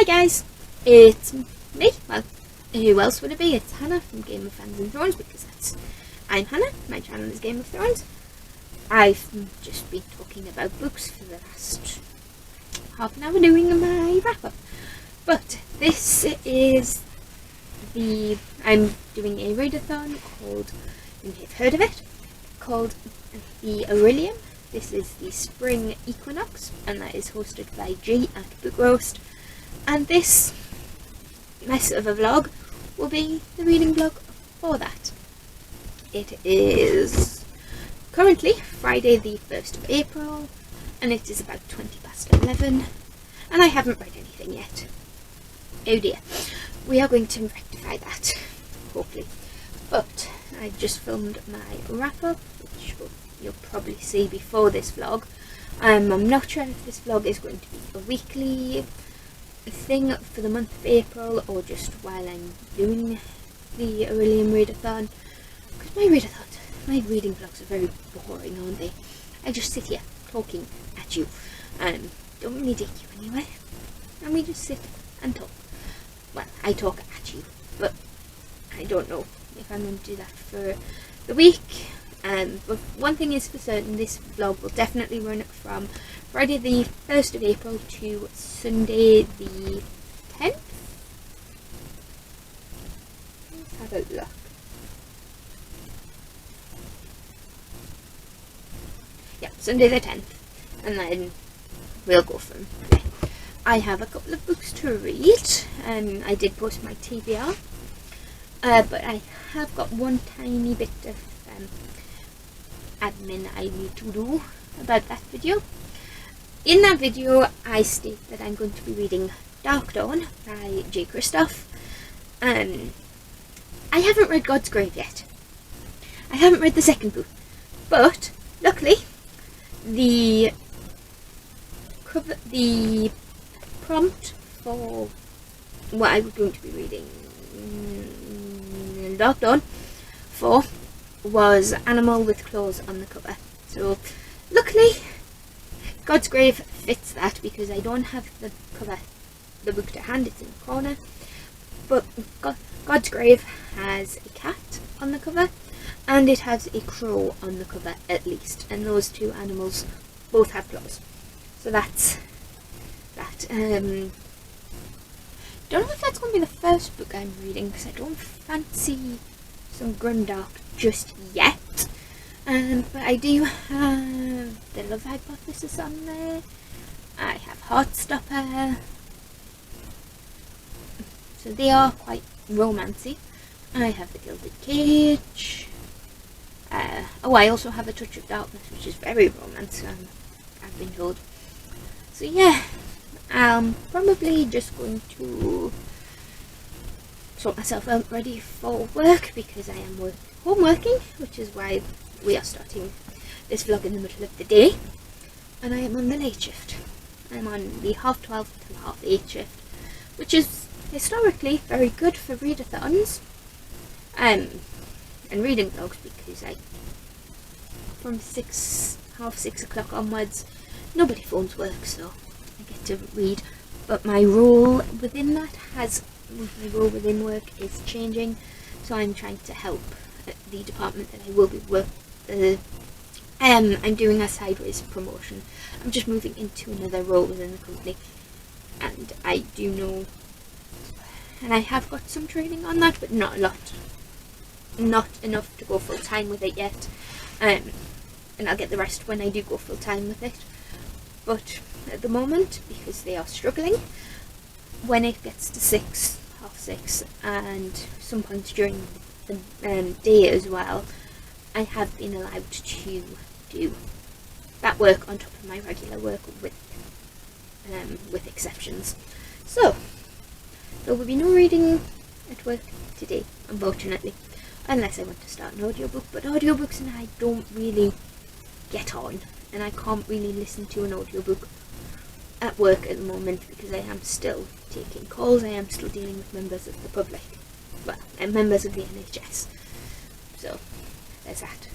Hi guys, it's me. Well, who else would it be? It's Hannah from Game of Fans and Thrones, because I'm Hannah. My channel is Game of Thrones. I've just been talking about books for the last half an hour doing my wrap up. But this is I'm doing a readathon called, you may have heard of it, called the Aurelium. This is the spring equinox, and that is hosted by G at Book Roast. And this mess of a vlog will be the reading vlog for that. It is currently Friday the 1st of April, and it is about 20 past 11, and I haven't read anything yet. Oh dear. We are going to rectify that, hopefully. But I've just filmed my wrap-up, which you'll probably see before this vlog. I'm not sure if this vlog is going to be a weekly thing for the month of April, or just while I'm doing the Aurelium readathon, because my reading vlogs are very boring, aren't they? I just sit here talking at you, and don't really take you anywhere, and we just sit and talk. Well, I talk at you, but I don't know if I'm going to do that for the week. But one thing is for certain, this vlog will definitely run from Friday the 1st of April to Sunday the 10th. Let's have a look. Yeah, Sunday the 10th, and then we'll go from there. I have a couple of books to read, and I did post my TBR, but I have got one tiny bit of admin I need to do about that video. In that video I state that I'm going to be reading Dark Dawn by J. Kristoff. I haven't read God's Grave yet. I haven't read the second book, but luckily the prompt for what I was going to be reading Dark Dawn for was animal with claws on the cover. So luckily God's Grave fits that, because I don't have the book to hand, it's in the corner. But God's Grave has a cat on the cover, and it has a crow on the cover at least, and those two animals both have claws. So that's that. Don't know if that's going to be the first book I'm reading, because I don't fancy some grimdark just yet. But I do have The Love Hypothesis on there. I have Heartstopper. So they are quite romancy. I have The Gilded Cage. I also have A Touch of Darkness, which is very romantic, I've been told. So yeah, I'm probably just going to sort myself out ready for work, because I am home working, which is why we are starting this vlog in the middle of the day, and I am on the late shift. I'm on the 12:30 to 8:30 shift, which is historically very good for readathons and reading vlogs, because from 6 o'clock onwards nobody phones work, so I get to read. But my role within work is changing, so I'm trying to help the department that I will be I'm doing a sideways promotion. I'm just moving into another role within the company, and I do know, and I have got some training on that, but not a lot, not enough to go full time with it yet. And I'll get the rest when I do go full time with it. But at the moment, because they are struggling, when it gets to 6:30, and some points during the day as well, I have been allowed to do that work on top of my regular work with exceptions. So there will be no reading at work today, unfortunately, unless I want to start an audiobook. But audiobooks and I don't really get on, and I can't really listen to an audiobook at work at the moment, because I am still taking calls. I am still dealing with members of the public, well, and members of the NHS. So there's that.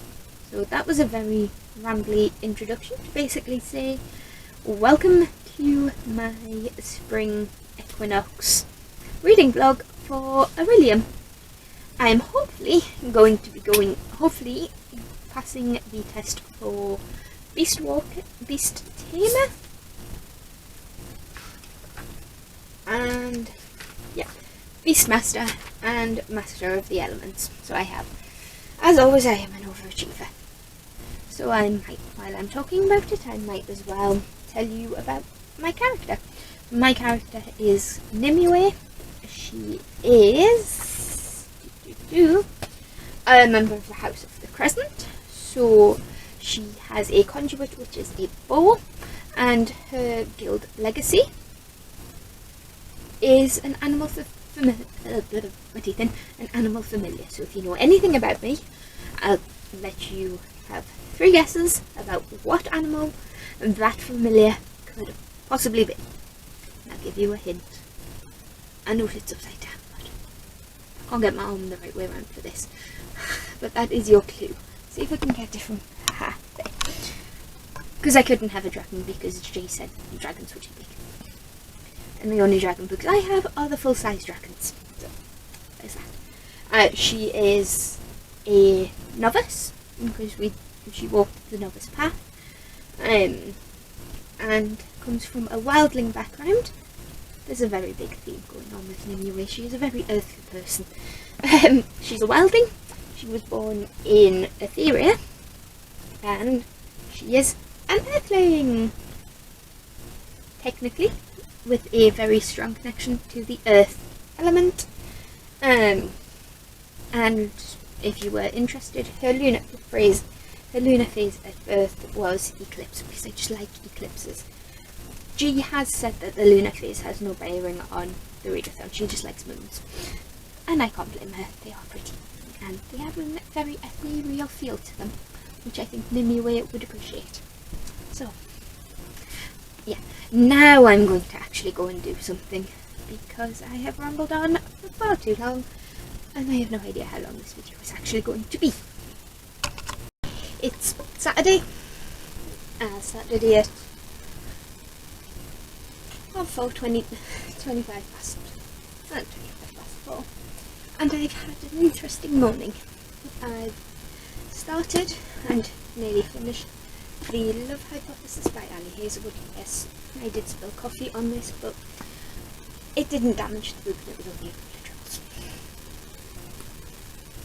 So that was a very rambly introduction to basically say welcome to my spring equinox reading vlog for Aurelium. I'm hopefully passing the test for Beast Tamer, and yeah, Beastmaster and Master of the Elements. So I have, as always, I am an overachiever. So while I'm talking about it, I might as well tell you about my character. My character is Nimue. She is a member of the House of the Crescent. So she has a conduit, which is a bow, and her guild legacy is an animal familiar. So if you know anything about me, I'll let you have 3 guesses about what animal that familiar could possibly be. And I'll give you a hint. I know it's upside down, but I can't get my arm the right way around for this. But that is your clue. See if we can get it from there. Because I couldn't have a dragon because Jay said dragons were too big. And the only dragon books I have are the full-size dragons. So there's that. She is a novice because she walked the novice path, and comes from a wildling background. There's a very big theme going on with Nimue. She is a very earthly person. She's a wildling. She was born in Etheria, and she is an earthling, technically, with a very strong connection to the earth element. And if you were interested, her lunar phase at birth was eclipse, because I just like eclipses. G has said that the lunar phase has no bearing on the readathon. She just likes moons, and I can't blame her. They are pretty, and they have a very ethereal feel to them, which I think Nimue would appreciate. So yeah, now I'm going to actually go and do something, because I have rambled on for far too long, and I have no idea how long this video is actually going to be. It's Saturday at 25 past 4, and I've had an interesting morning. I've started and nearly finished The Love Hypothesis by Hazelwood. Yes, I did spill coffee on this, but it didn't damage the book, and it was only a couple of drops.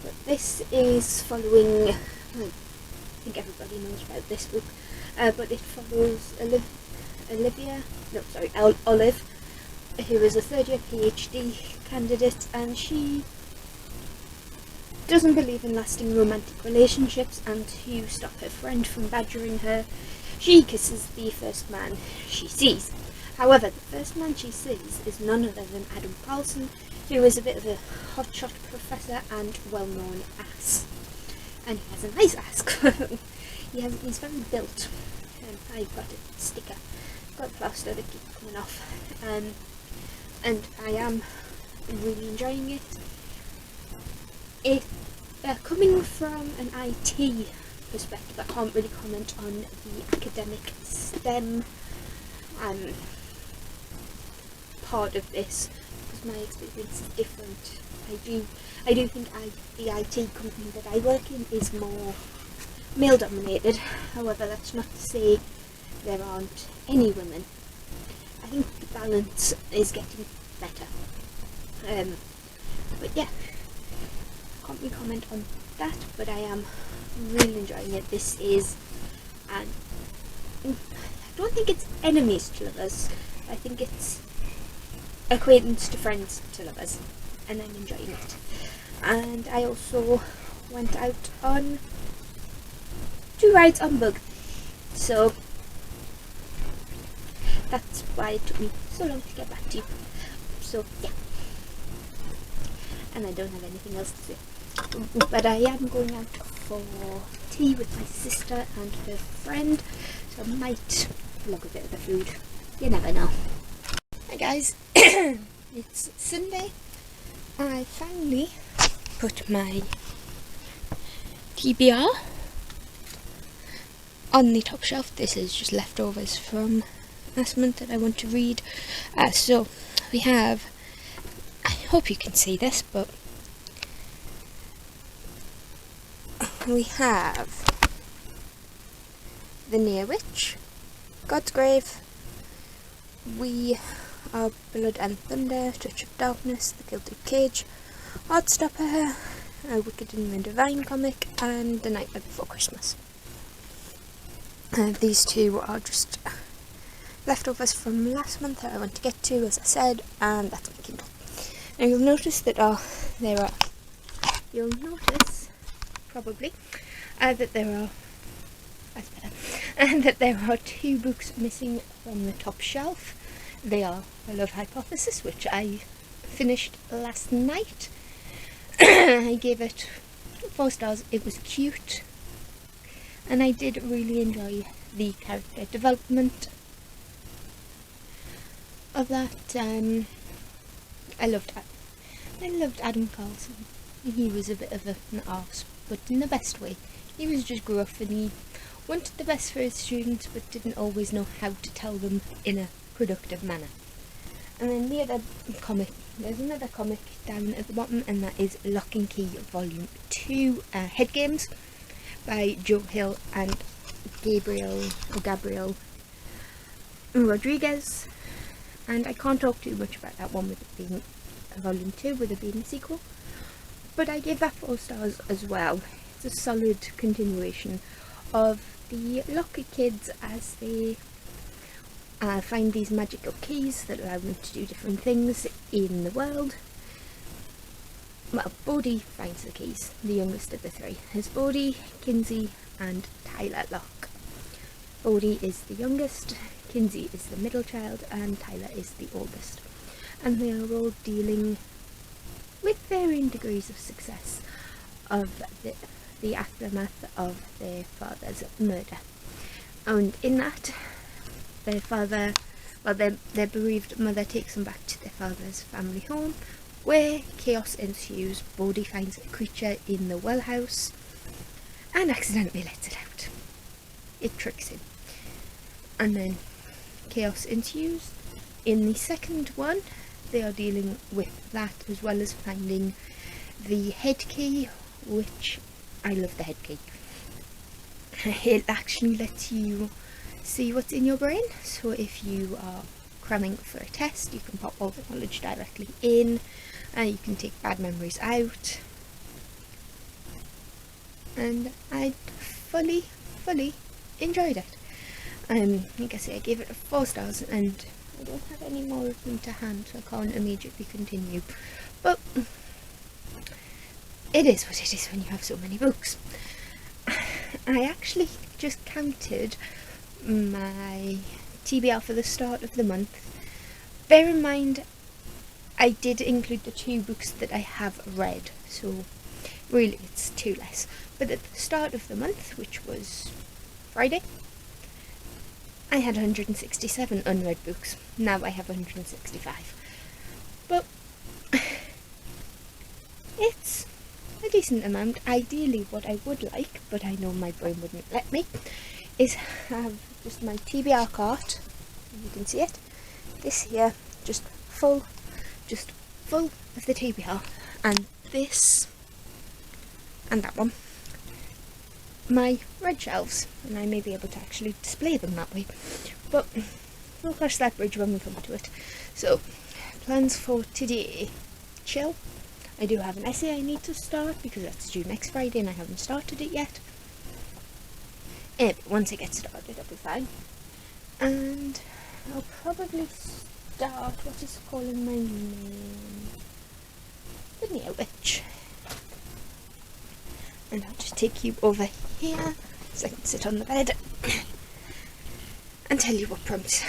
But this is following, I think everybody knows about this book, but it follows Olive, who is a third-year PhD candidate, and she doesn't believe in lasting romantic relationships, and to stop her friend from badgering her, she kisses the first man she sees. However, the first man she sees is none other than Adam Carlson, who is a bit of a hotshot professor and well-known ass. And he has a nice ass. He's very built. I've got a sticker, got a plaster that keeps coming off, and I am really enjoying it. Coming from an IT perspective, I can't really comment on the academic STEM part of this, because my experience is different. I do think the IT company that I work in is more male dominated. However, that's not to say there aren't any women. I think the balance is getting better. But yeah, I can't really comment on that, but I am really enjoying it. This is, and I don't think it's enemies to lovers, I think it's acquaintance to friends to lovers, and I'm enjoying it. And I also went out on 2 rides on Bug, so that's why it took me so long to get back to you. So yeah, and I don't have anything else to say, but I am going out for tea with my sister and her friend, so I might vlog a bit of the food, you never know. Hi guys, it's Sunday. I finally put my TBR on the top shelf. This is just leftovers from last month that I want to read. So we have, I hope you can see this, but we have The Near Witch, God's Grave, We Are Blood and Thunder, Touch of Darkness, The Gilded Cage, Heartstopper, A Wicked and the Divine comic, and The Nightmare Before Christmas. These two are just leftovers from last month that I want to get to, as I said, and that's my Kindle. Now you'll notice that you'll notice probably that there are that's better and that there are two books missing from the top shelf. They are A Love Hypothesis, which I finished last night. I gave it 4 stars. It was cute, and I did really enjoy the character development of that. I loved Adam Carlson. He was a bit of an arse, but in the best way. He was just gruff, and he wanted the best for his students, but didn't always know how to tell them in a productive manner. And then the other comic, there's another comic down at the bottom, and that is Lock and Key Volume 2, Head Games, by Joe Hill and Gabriel Rodriguez. And I can't talk too much about that one with it being Volume 2, with it being a sequel, but I gave that 4 stars as well. It's a solid continuation of the Locker kids as they find these magical keys that allow them to do different things in the world. Well, Bodhi finds the keys, the youngest of the three. There's Bodhi, Kinsey and Tyler Locke. Bodhi is the youngest, Kinsey is the middle child, and Tyler is the oldest. And they are all dealing with varying degrees of success of the aftermath of their father's murder. And in that, their bereaved mother takes them back to their father's family home, where chaos ensues. Bodhi finds a creature in the well house and accidentally lets it out. It tricks him. And then chaos ensues. In the second one, they are dealing with that, as well as finding the head key, which I love the head key. It actually lets you see what's in your brain, so if you are cramming for a test, you can pop all the knowledge directly in, you can take bad memories out, and I fully enjoyed it. Like I say, I gave it 4 stars, and I don't have any more of them to hand, so I can't immediately continue, but it is what it is when you have so many books. I actually just counted my TBR for the start of the month. Bear in mind, I did include the 2 books that I have read, so really it's 2 less. But at the start of the month, which was Friday, I had 167 unread books. Now I have 165. But it's a decent amount. Ideally, what I would like, but I know my brain wouldn't let me, is have just my TBR cart. You can see it. This here, just full of the TBR, and this and that one, my red shelves, and I may be able to actually display them that way, but we'll cross that bridge when we come to it. So, plans for today: chill. I do have an essay I need to start because that's due next Friday and I haven't started it yet. But once it gets started, it'll be fine. And I'll probably start, what is calling my name? The Near Witch. And I'll just take you over here so I can sit on the bed and tell you what prompts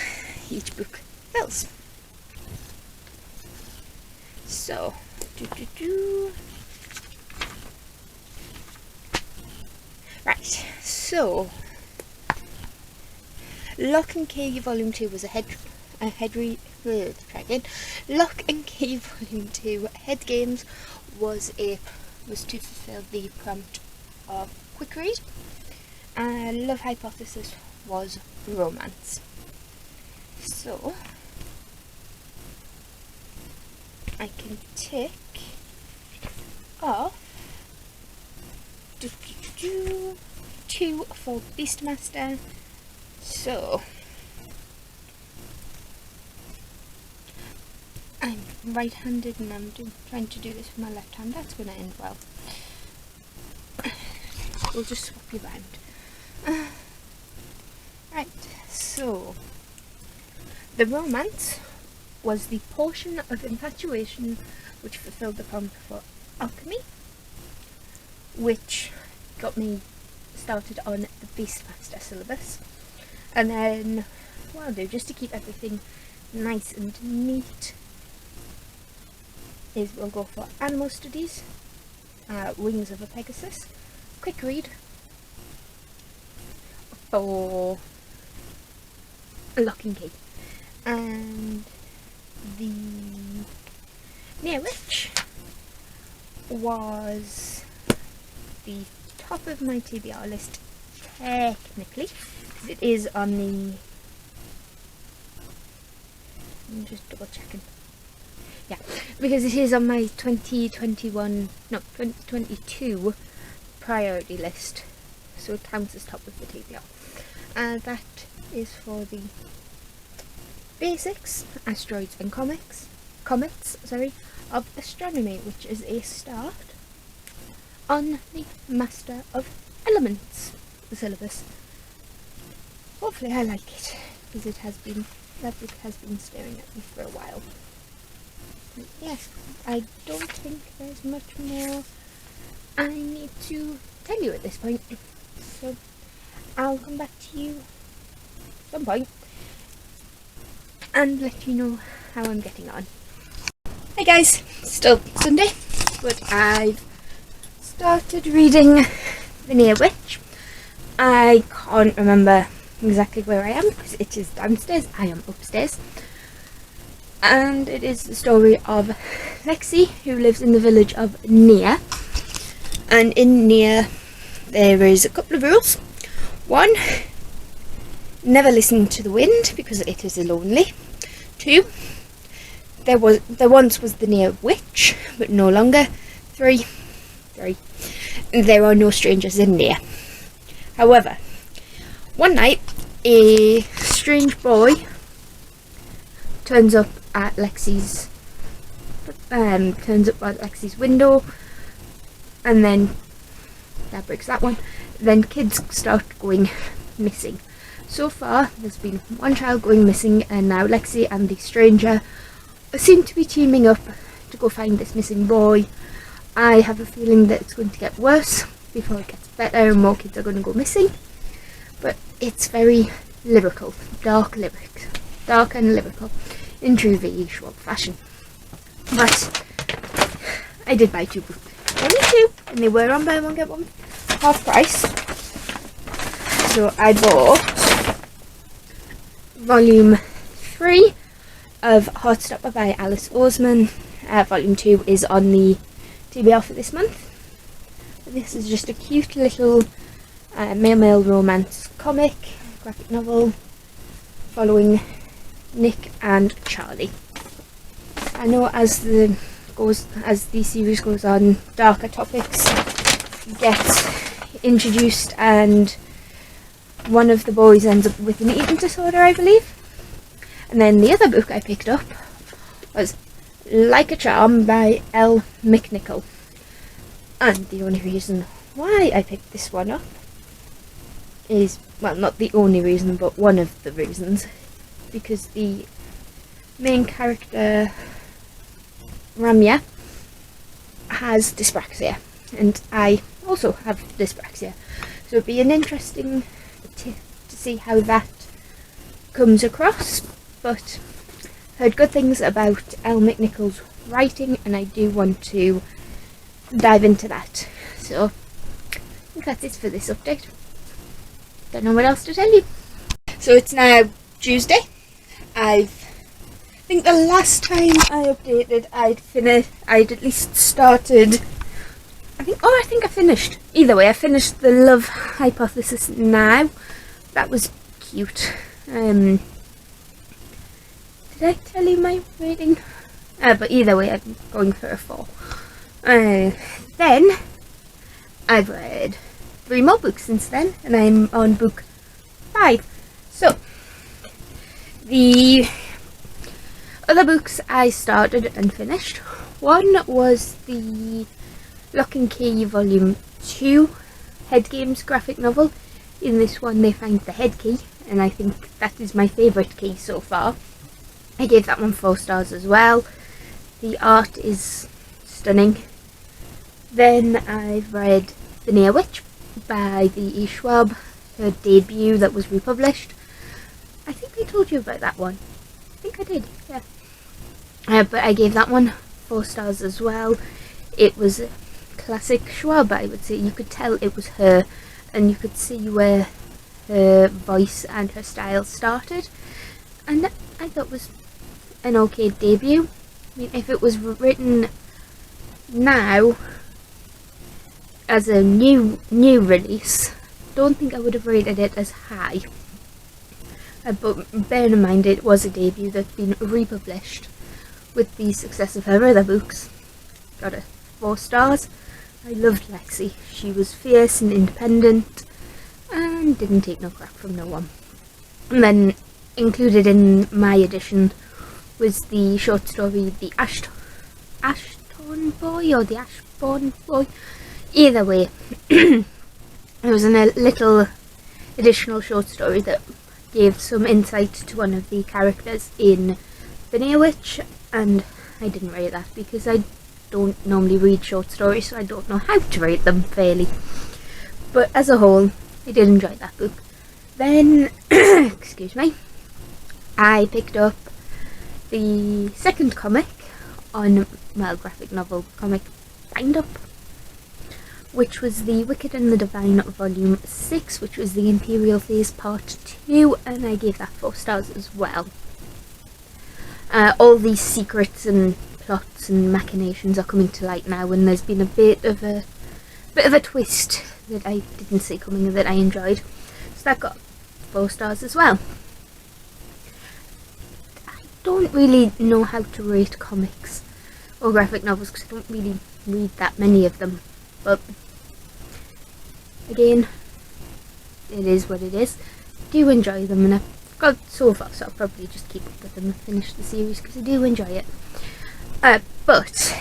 each book fills. So, right, so Lock and Key Volume 2 was Lock and Key Volume 2 Head Games was to fulfill the prompt of quick read. Love Hypothesis was romance. So I can tick off 2 for Beastmaster. So I'm right-handed and I'm trying to do this with my left hand. That's going to end well. We'll just swap you round. Right, so the romance was the portion of infatuation which fulfilled the prompt for alchemy, which got me started on the Beastmaster syllabus. And then what I'll do, just to keep everything nice and neat, is we'll go for animal studies, Wings of a Pegasus, quick read for Lock and Key, and the Near Witch was the top of my TBR list technically, because it is on the, I'm just double checking, yeah, because it is on my 2022 priority list, so it counts as top of the TBR. That is for the basics, asteroids and comets, of astronomy, which is a start on the Master of Elements syllabus. Hopefully I like it, because that book has been staring at me for a while. But yes, I don't think there's much more I need to tell you at this point, so I'll come back to you at some point and let you know how I'm getting on. Hey guys, still Sunday, but I've started reading The Near Witch. I can't remember exactly where I am because it is downstairs, I am upstairs. And it is the story of Lexi, who lives in the village of Near. And in Near there is a couple of rules. 1, never listen to the wind because it is lonely. 2, there once was the Near Witch, but no longer. 3, there are no strangers in Near. However, one night a strange boy turns up at Lexi's window, and then that breaks that one. Then kids start going missing. So far there's been one child going missing, and now Lexi and the stranger seem to be teaming up to go find this missing boy. I have a feeling that it's going to get worse before it gets better and more kids are going to go missing. But it's very lyrical, dark and lyrical, in true VE Schwab fashion. But I did buy 2 books, only 2, and they were on buy one get one half price. So I bought volume 3 of Heartstopper by Alice Oseman. Volume 2 is on the TBR for this month. This is just a cute little male romance comic, graphic novel, following Nick and Charlie. I know as the series goes on, darker topics get introduced, and one of the boys ends up with an eating disorder, I believe. And then the other book I picked up was Like a Charm by L. McNichol. And the only reason why I picked this one up is, well, not the only reason, but one of the reasons, because the main character, Ramya, has dyspraxia, and I also have dyspraxia, so it'd be an interesting to see how that comes across. But heard good things about Elle McNichol's writing, and I do want to dive into that. So I think that's it for this update. Don't know what else to tell you. So it's now Tuesday. I think the last time I updated, I'd at least started. I think I finished. Either way, I finished the Love Hypothesis now. That was cute. Did I tell you my rating? But either way, I'm going for a 4. Then I've read 3 more books since then, and I'm on book 5. So the other books I started and finished. One was the Lock and Key Volume 2 Head Games graphic novel. In this one they find the head key, and I think that is my favourite key so far. I gave that one 4 stars as well. The art is stunning. Then I've read The Near Witch by the E. Schwab, her debut that was republished. I think I told you about that one. I think I did, yeah. But I gave that one 4 stars as well. It was a classic Schwab, I would say. You could tell it was her, and you could see where her voice and her style started. And I thought it was an okay debut. I mean, if it was written now as a new release, don't think I would have rated it as high. But bear in mind, it was a debut that's been republished with the success of her other books. Got a 4 stars. I loved Lexi. She was fierce and independent and didn't take no crap from no one. And then included in my edition was the short story The Ashton Boy or The Ashbourne Boy. Either way, there was a little additional short story that gave some insight to one of the characters in The Near Witch, and I didn't rate that because I don't normally read short stories, so I don't know how to rate them fairly. But as a whole, I did enjoy that book. Then, excuse me, I picked up the second comic on, well, graphic novel comic bind-up, which was the Wicked and the Divine Volume 6, which was the Imperial Phase Part 2, and I gave that 4 stars as well. All these secrets and plots and machinations are coming to light now, and there's been a bit of a twist that I didn't see coming that I enjoyed. So that got 4 stars as well. I don't really know how to rate comics or graphic novels because I don't really read that many of them, but again, it is what it is. I do enjoy them, and I've got so far, so I'll probably just keep up with them and finish the series because I do enjoy it. But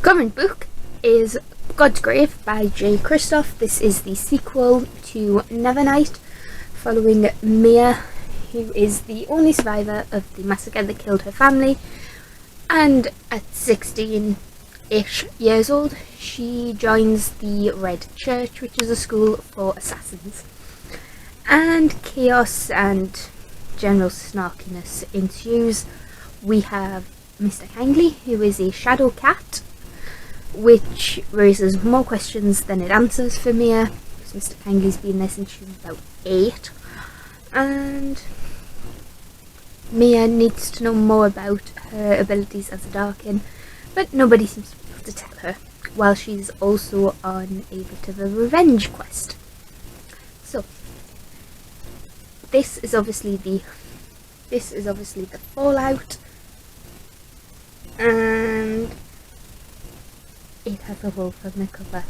current book is God's Grave by J. Kristoff. This is the sequel to Nevernight, following Mia, who is the only survivor of the massacre that killed her family, and at 16-ish years old, she joins the Red Church, which is a school for assassins. And chaos and general snarkiness ensues. We have Mr. Kindly, who is a shadow cat, which raises more questions than it answers for Mia, because Mr. Kindly's been there since she was about 8, and Mia needs to know more about her abilities as a Darkin, but nobody seems to be able to tell her, while she's also on a bit of a revenge quest. So this is obviously the fallout, and it has a wolf on the cover.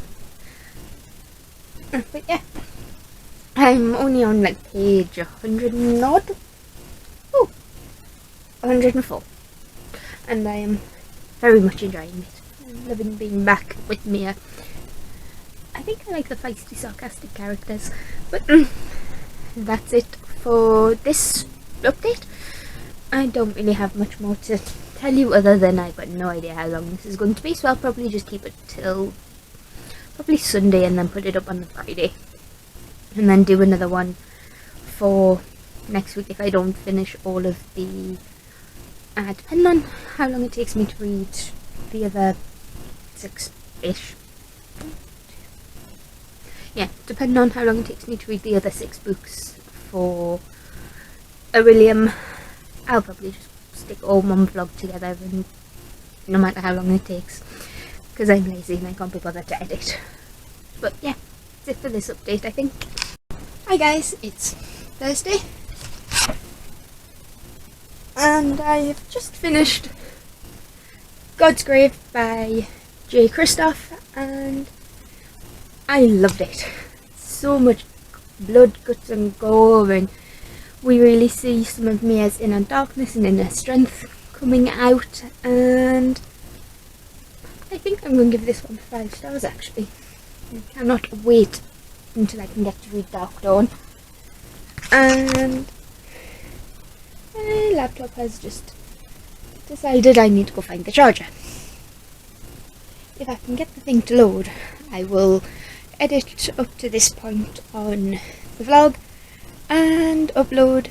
But yeah, I'm only on like page 100 and odd. Oh, 104, and I am very much enjoying it. I'm loving being back with Mia. I think I like the feisty, sarcastic characters. But that's it for this update. I don't really have much more to tell you other than I've got no idea how long this is going to be, so I'll probably just keep it till probably Sunday and then put it up on the Friday, and then do another one for next week if I don't finish all of the depending on how long it takes me to read the other 6-ish. Yeah, depending on how long it takes me to read the other 6 books for William, I'll probably just stick all one vlog together, and no matter how long it takes, because I'm lazy and I can't be bothered to edit. But yeah, that's it for this update, I think. Hi guys, it's Thursday. And I have just finished God's Grave by Kristoff, and I loved it. So much blood, guts and gore, and we really see some of Mia's inner darkness and inner strength coming out, and I think I'm going to give this one 5 stars actually. I cannot wait until I can get to read Dark Dawn. And my laptop has just decided I need to go find the charger. If I can get the thing to load, I will edit up to this point on the vlog and upload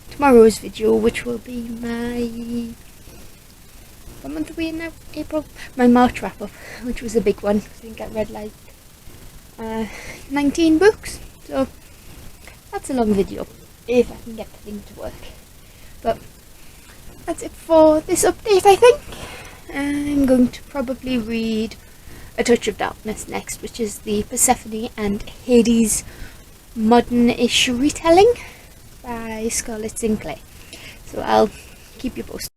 tomorrow's video, which will be my, what month are we in now? April? My March wrap up, which was a big one. I think I read like 19 books, so that's a long video if I can get the thing to work. But that's it for this update, I think. I'm going to probably read A Touch of Darkness next, which is the Persephone and Hades modern-ish retelling by Scarlett Sinclair. So I'll keep you posted.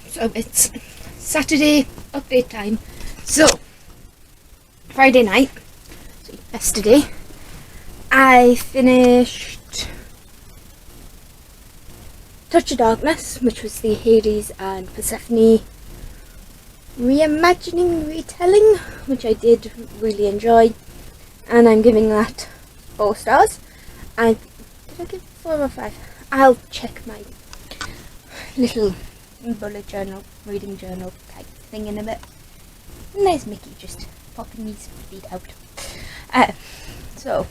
So it's Saturday update time. So Friday night, so yesterday, I finished Touch of Darkness, which was the Hades and Persephone reimagining, retelling, which I did really enjoy, and I'm giving that 4 stars. Did I give 4 or 5? I'll check my little bullet journal, reading journal type thing in a bit. And there's Mickey just popping his feet out. So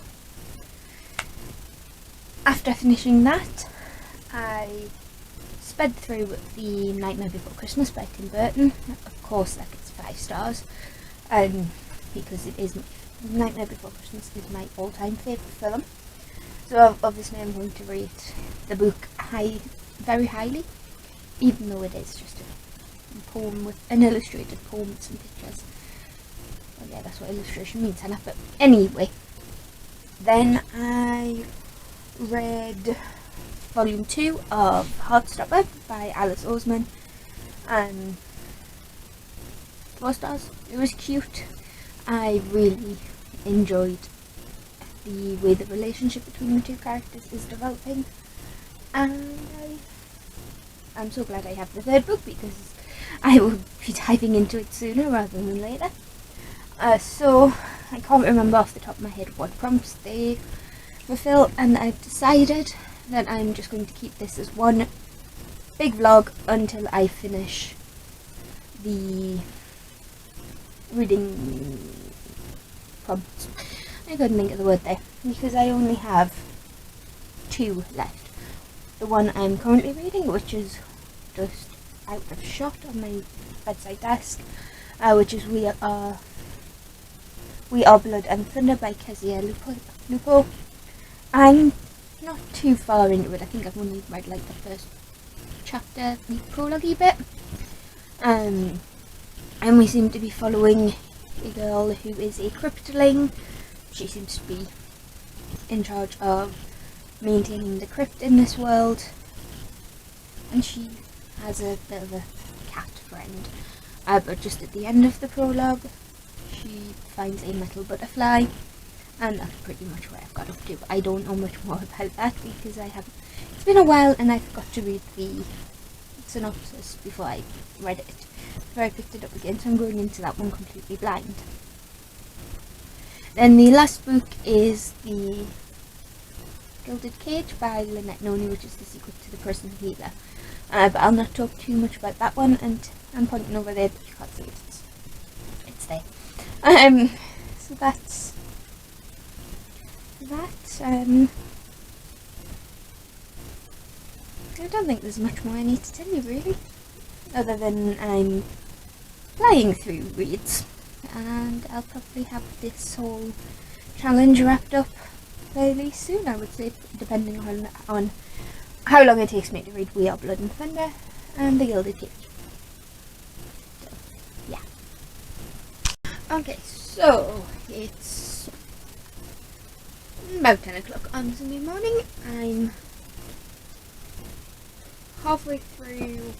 after finishing that, I sped through The Nightmare Before Christmas by Tim Burton. Of course that gets 5 stars, because it is Nightmare Before Christmas is my all-time favourite film. So obviously I'm going to rate the book very highly, even though it is just a poem with an illustrated poem with some pictures. Well, yeah, that's what illustration means, Hannah. But anyway, then I read volume 2 of Heartstopper by Alice Oseman, and 4 stars. It was cute. I really enjoyed the way the relationship between the 2 characters is developing, and I'm so glad I have the 3rd book, because I will be diving into it sooner rather than later. So I can't remember off the top of my head what prompts they fulfill, and I've decided that I'm just going to keep this as one big vlog until I finish the reading prompts. I couldn't think of the word there, because I only have 2 left. The one I'm currently reading, which is just out of shot on my bedside desk, which is We Are Blood and Thunder by Kezia Lupo. I'm not too far into it. I think I've only read like the first chapter, the prologue bit. And we seem to be following a girl who is a cryptling. She seems to be in charge of maintaining the crypt in this world, and she has a bit of a cat friend. But just at the end of the prologue, she finds a metal butterfly, and that's pretty much where I've got up to. I don't know much more about that because it's been a while and I forgot to read the synopsis before I read it, before I picked it up again, so I'm going into that one completely blind. Then the last book is The Gilded Cage by Lynette Noni, which is the sequel to The Prison Healer. But I'll not talk too much about that one, and I'm pointing over there, but you can't see it. It's there. So that's that. I don't think there's much more I need to tell you, really, other than I'm flying through reads, and I'll probably have this whole challenge wrapped up fairly soon, I would say, depending on how long it takes me to read We Are Blood and Thunder and The Gilded Cage. So, yeah. Okay, so it's about 10 o'clock on Sunday morning. I'm halfway through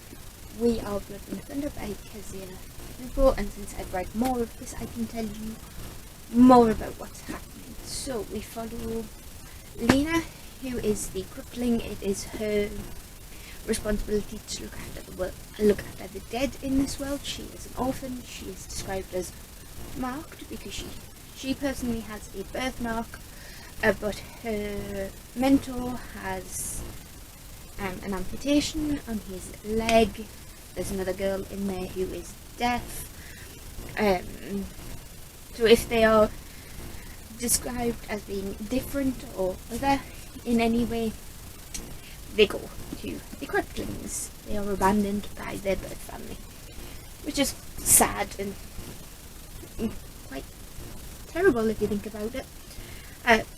We Are Blood and Thunder by Kezia Nicole, and since I've read more of this, I can tell you more about what's happening. So we follow Lena, who is the crippling. It is her responsibility to look after the dead in this world. She is an orphan. She is described as marked because she personally has a birthmark, but her mentor has an amputation on his leg. There's another girl in there who is deaf. So if they are described as being different or other in any way, they go to the cripplings. They are abandoned by their birth family, which is sad and quite terrible if you think about it.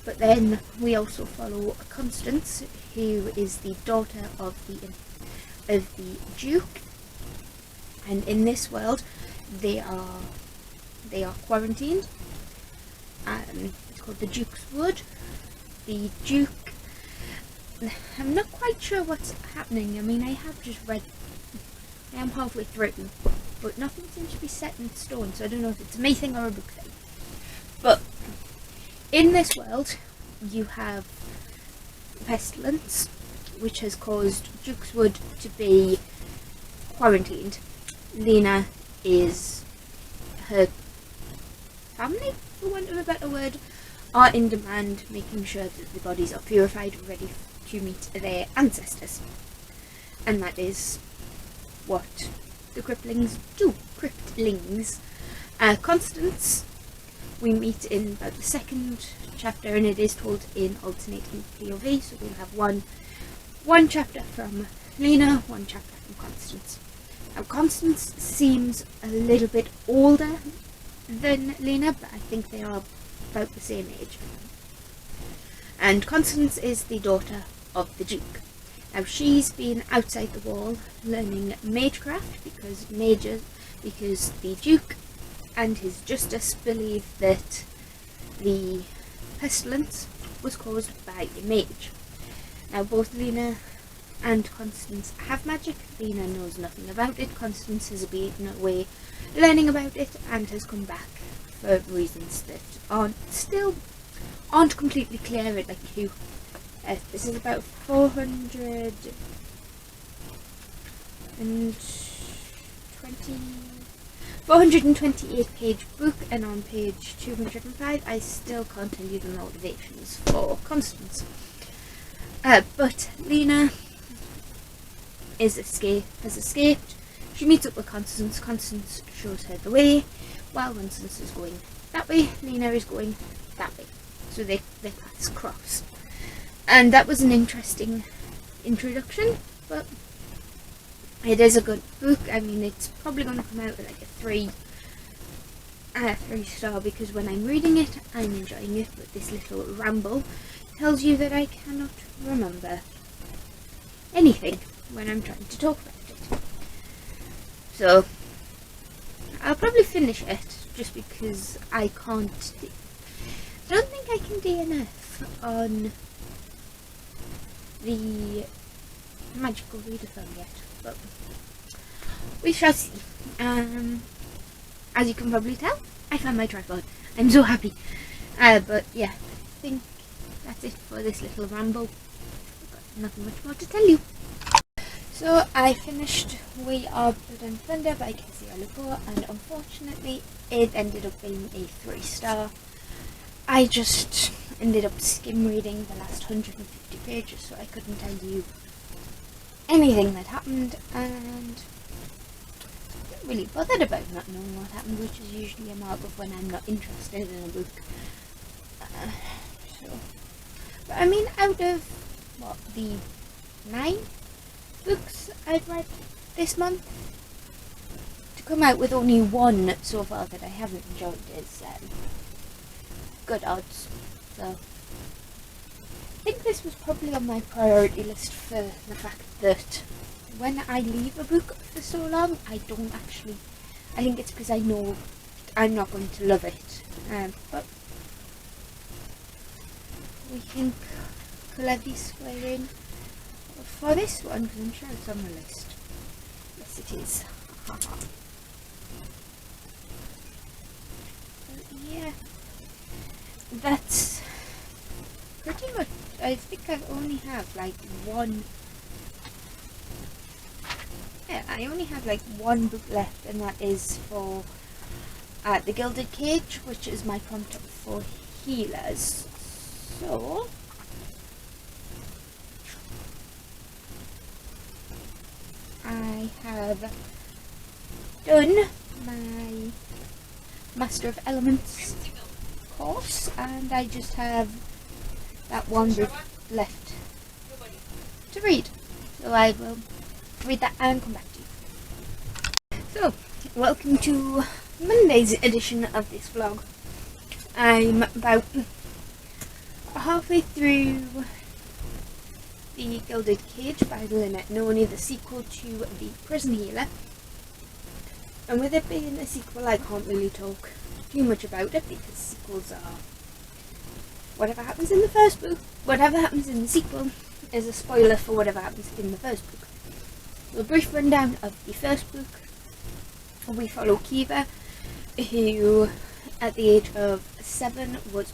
But then we also follow Constance, who is the daughter of the Duke, and in this world they are quarantined. It's called the Duke's Wood. The Duke, I'm not quite sure what's happening. I mean, I am halfway through, but nothing seems to be set in stone, so I don't know if it's a me thing or a book thing. But in this world, you have pestilence, which has caused Duke's Wood to be quarantined. Lena is her family, for want of a better word, are in demand, making sure that the bodies are purified, ready to meet their ancestors. And that is what the cripplings do. Cryptlings. Constance, we meet in about the second chapter, and it is told in alternating POV, so we'll have one chapter from Lena, one chapter from Constance. Now Constance seems a little bit older than Lena, but I think they are about the same age. And Constance is the daughter of the Duke. Now she's been outside the wall learning magecraft because the Duke and his justice believe that the pestilence was caused by a mage. Now both Lena and Constance have magic. Lena knows nothing about it. Constance has been away learning about it and has come back for reasons that aren't completely clear. Like who? This is about 428 page book, and on page 205 I still can't tell you the motivations for Constance. But Lena has escaped. She meets up with Constance. Constance shows her the way. While Constance is going that way, Lena is going that way. So their paths cross. And that was an interesting introduction, but it is a good book. I mean, it's probably going to come out with like a 3-star, because when I'm reading it, I'm enjoying it, but this little ramble tells you that I cannot remember anything when I'm trying to talk about it. So I'll probably finish it just because I don't think I can DNF on the magical readathon yet, but we shall see. As you can probably tell, I found my tripod. I'm so happy. But yeah, I think that's it for this little ramble. Got nothing much more to tell you. So I finished We Are Blood and Thunder by Kezia Nicole, and unfortunately it ended up being a 3-star. I just ended up skim reading the last 150 pages, so I couldn't tell you anything that happened, and I'm not really bothered about not knowing what happened, which is usually a mark of when I'm not interested in a book. But I mean, out of the 9 books I've read this month, to come out with only one so far that I haven't enjoyed is Good Odds. So I think this was probably on my priority list for the fact that when I leave a book for so long, I think it's because I know I'm not going to love it. But we can colour this way in for this one, because I'm sure it's on the list. Yes, it is. Yeah, that's pretty much. I think I only have like one. Yeah, I only have like one book left, and that is for The Gilded Cage, which is my prompt for healers. So I have done my Master of Elements course, and I just have that one book left to read. So I will read that and come back to you. So, welcome to Monday's edition of this vlog. I'm about halfway through The Gilded Cage by Lynette Noni, the sequel to The Prison Healer. And with it being a sequel, I can't really talk too much about it, because sequels are whatever happens in the first book. Whatever happens in the sequel is a spoiler for whatever happens in the first book. So a brief rundown of the first book. We follow Kiva, who at the age of 7 was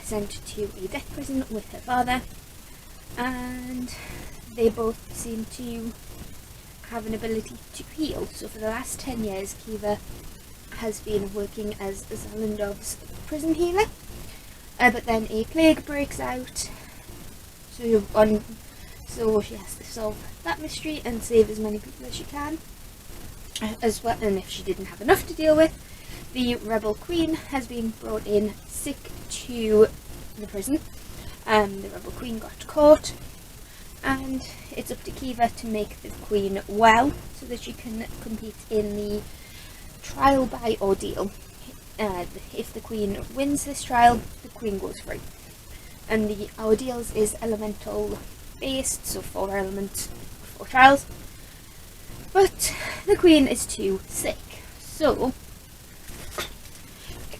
sent to a death prison with her father, and they both seem to have an ability to heal. So for the last 10 years, Kiva has been working as Zalandov's prison healer, but then a plague breaks out, so she has to solve that mystery and save as many people as she can. As well, and if she didn't have enough to deal with, the rebel queen has been brought in sick to the prison. The rebel queen got caught, and it's up to Kiva to make the queen well so that she can compete in the trial by ordeal. If the queen wins this trial, the queen goes free. And the ordeals is elemental based, so 4 elements, 4 trials. But the queen is too sick. So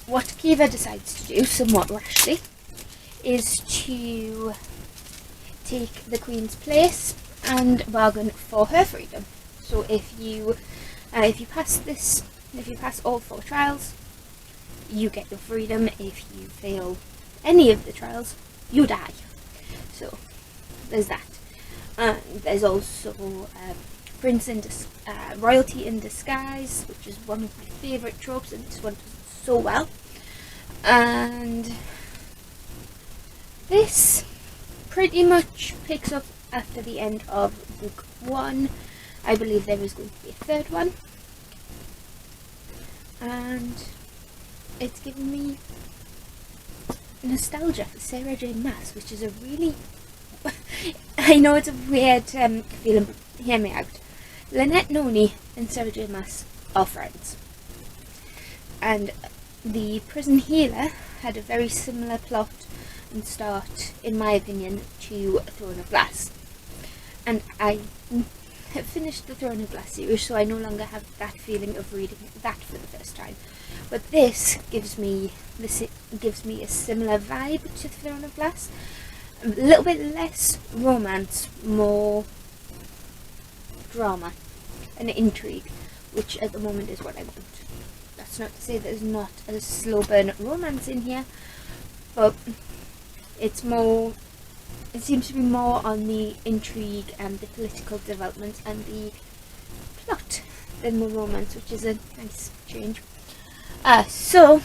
what Kiva decides to do, somewhat rashly, is to take the queen's place and bargain for her freedom. So if you pass all 4 trials, you get your freedom. If you fail any of the trials, you die. So there's that. And there's also royalty in disguise, which is one of my favourite tropes, and this one does it so well. And this pretty much picks up after the end of book 1. I believe there is going to be a 3rd one, and it's given me nostalgia for Sarah J. Maas, which is a really I know it's a weird feeling, but hear me out. Lynette Noni and Sarah J. Maas are friends, and the prison healer had a very similar plot and start, in my opinion, to Throne of Glass. And I have finished the Throne of Glass series, so I no longer have that feeling of reading that for the first time. But this gives me a similar vibe to the Throne of Glass. A little bit less romance, more drama and intrigue, which at the moment is what I want. That's not to say there's not a slow burn romance in here, but it's more. It seems to be more on the intrigue and the political development and the plot than the romance, which is a nice change. So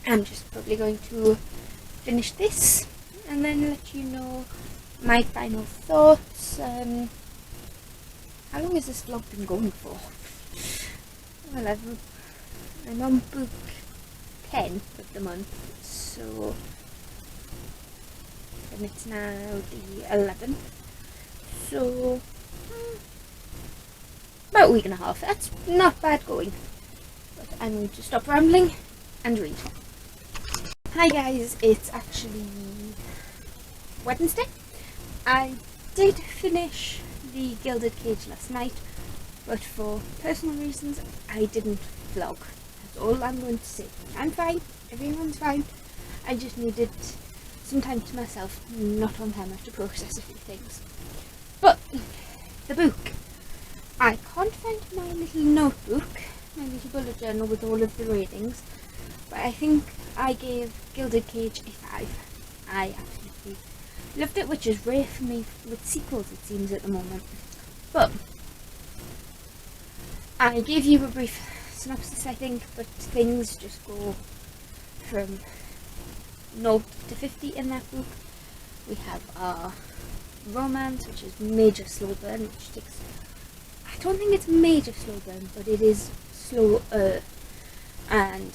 I'm just probably going to finish this and then let you know my final thoughts. How long has this vlog been going for? Well, I'm on book 10 of the month, so, and it's now the 11th, so about a week and a half. That's not bad going. But I'm going to stop rambling and read. Hi guys, it's actually Wednesday. I did finish the Gilded Cage last night, but for personal reasons I didn't vlog. That's all I'm going to say. I'm fine, everyone's fine. I just needed some time to myself, not on camera, to process a few things. But the book. I can't find my little notebook, my little bullet journal with all of the ratings, but I think I gave Gilded Cage a 5. I absolutely loved it, which is rare for me with sequels, it seems, at the moment. But I gave you a brief synopsis, I think, but things just go from 0 to 50 in that book. We have our romance, which is major slow burn, which takes, I don't think it's major slow burn, but it is slower, and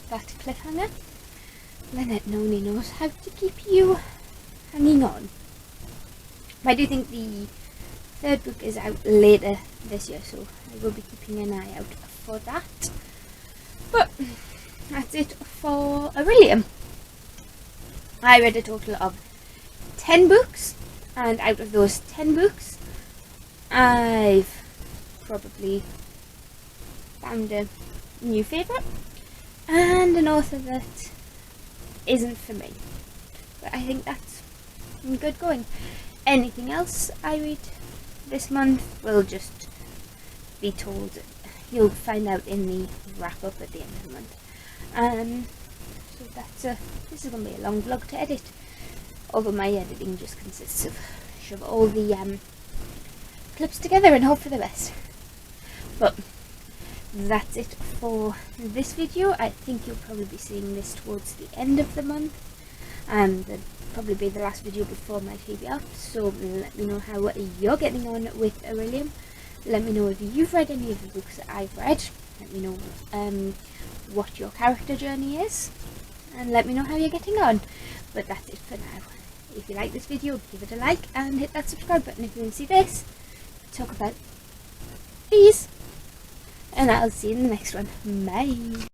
that cliffhanger. Lynette Noni knows how to keep you hanging on. I do think the third book is out later this year, so I will be keeping an eye out for that. But that's it for Aurelium. I read a total of 10 books, and out of those 10 books, I've probably found a new favourite and an author that isn't for me. But I think that's good going. Anything else I read this month will just be told. You'll find out in the wrap up at the end of the month. So that's this is going to be a long vlog to edit, although my editing just consists of shove all the clips together and hope for the best. But that's it for this video. I think you'll probably be seeing this towards the end of the month, and that'll probably be the last video before my TBR. So let me know how you're getting on with Aurelium. Let me know if you've read any of the books that I've read. Let me know what your character journey is, and let me know how you're getting on. But that's it for now. If you like this video, give it a like and hit that subscribe button if you want to see this. Talk about these, and I'll see you in the next one. Bye.